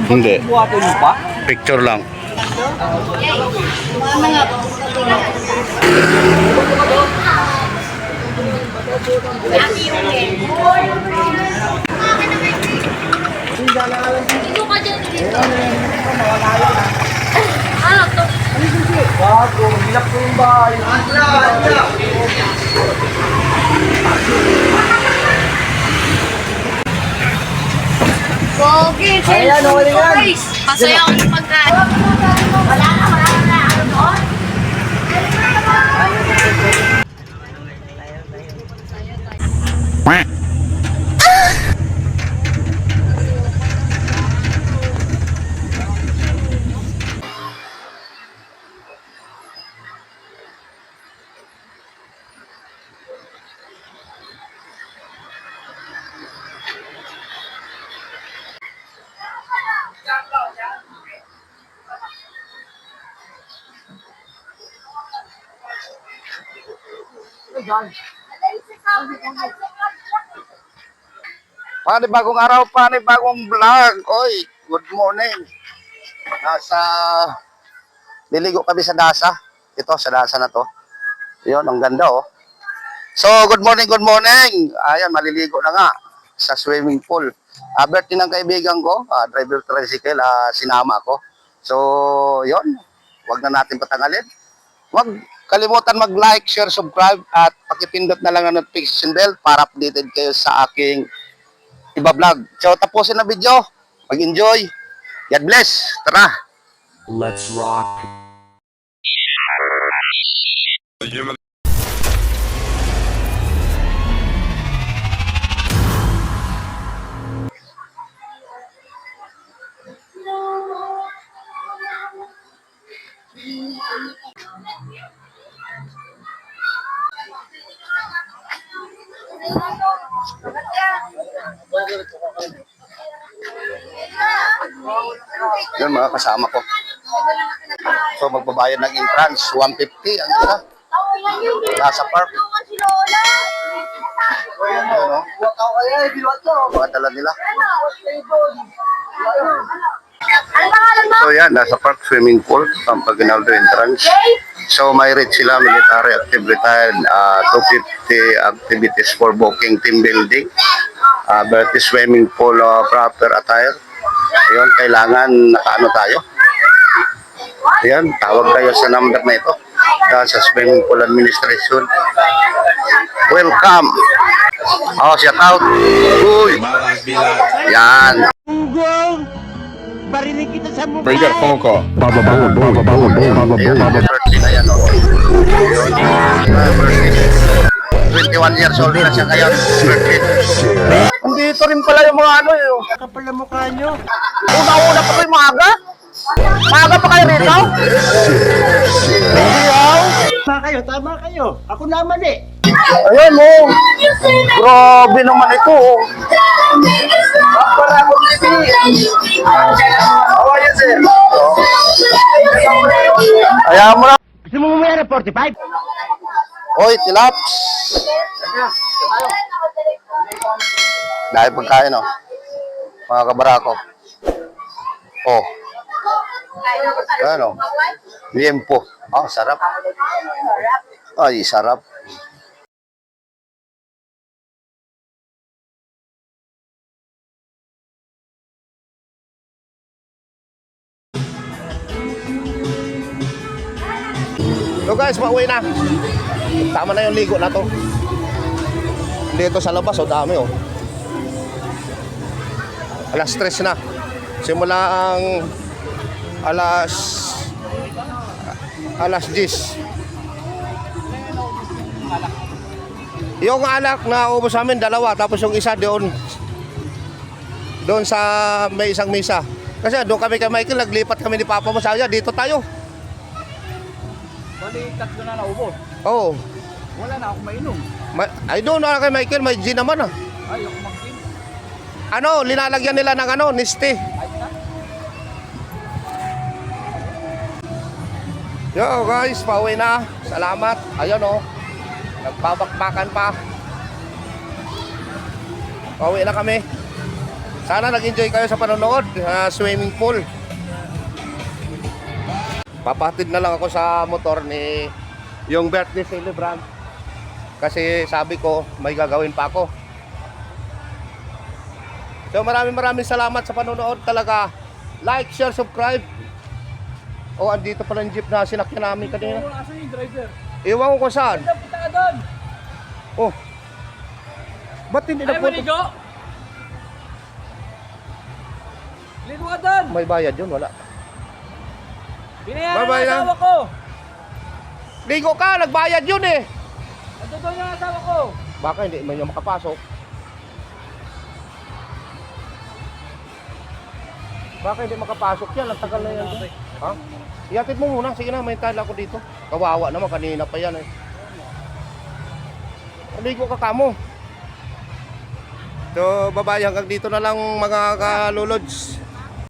Hindi. Picture lang. Dito ka dyan, dito. Ah, ito. Bago, hilap ko yung bahay. Pogi, Ayan, okay yan. guys. Masaya ako ng pagkain. Wala na. Ano doon? Panibagong araw, panibagong vlog. Oy, good morning. Nasa liligo kami sa Dasa. Ito, sa Dasa na to. Yun, ang ganda oh. So, good morning, good morning. Ayan, maliligo na nga sa swimming pool. Birthday ng kaibigan ko, driver tricycle, sinama ko. So, yun. Huwag na natin patangalin. Huwag kalimutan mag-like, share, subscribe, at pakipindot na lang ang notification bell para updated kayo sa aking iba-vlog. So, tapusin na video. Mag-enjoy. God bless. Tara. Let's rock. Yun mga kasama ko. So, magbabayad ng entrance. 150 ang isa. Nasa park. Ayun o. Mga dala nila. Ano pangalan mo? So yan, nasa park swimming pool, Pampaginaldo entrance. So may rate sila, military, active retired, 250 activities for booking, team building, birthday swimming pool, proper attire. Ayun, kailangan nakaano tayo. Ayun, tawag tayo sa number na ito. Sa swimming pool administration. Welcome. Oh, shout out. Uy. Yan. Barinig kita sa mukha. Breaker Coco. Baba birthday na yan. 21 years old na siya ngayon. Birthday. Andito rin pala yung mga ano yun. Kapal na mukha nyo. Una-una pa kayo maaga? Maaga pa kayo rito? Tama kayo. Ako naman eh. Ayan o. Grabe naman ito o. Para ako Ayaw mo na. Gusto mo mamaya na 45? Oy, tilaps. Dahil pagkain o. Mga kabarako. Oh. Ano? Liempo. Oh, sarap. Ay, sarap. So guys, pauwi na. Tama na yung ligo na to. Dito sa labas, oh, dami oh. Alas 3 na. Simula ang alas 10. Yung alak na ubos namin, dalawa. Tapos yung isa doon sa may isang misa. Kasi doon kami kay Michael, naglipat kami ni Papa mo. Sabi niya, dito tayo. Bali, tatlo na naubos. Oo. Wala na ako mainom. Ay doon na kay Michael, may gin naman ah. Ay, ako mag-gin. Ano, linalagyan nila ng ano, niste. Yo guys, pauwi na. Salamat. Ayun oh. Nagbabakbakan pa. Pauwi na kami. Sana nag-enjoy kayo sa panonood. Swimming pool. Papatid na lang ako sa motor ni yung birthday celebrant. Kasi sabi ko, may gagawin pa ako. So maraming salamat sa panonood talaga. Like, share, subscribe. Oh, andito pala yung jeep na sinakyan namin kanina. Asan yung driver? Iwan ko kung saan. Punta ka doon. Oh. Ba't hindi na Ay, maligo. Ligo ka doon. May bayad yun, wala. Binayaran Bye-bye ng na. asawa ko. Ligo ka, nagbayad yun eh. Ito doon yung asawa ko. Baka hindi man yung makapasok. Baka hindi makapasok yan, ang tagal na yan. Ha? Iatid mo muna, sige na, may tala ako dito. Kawawa naman, kanina pa yan eh. Ligo ka kamo. So, bye-bye, hanggang dito na lang mga kalolods.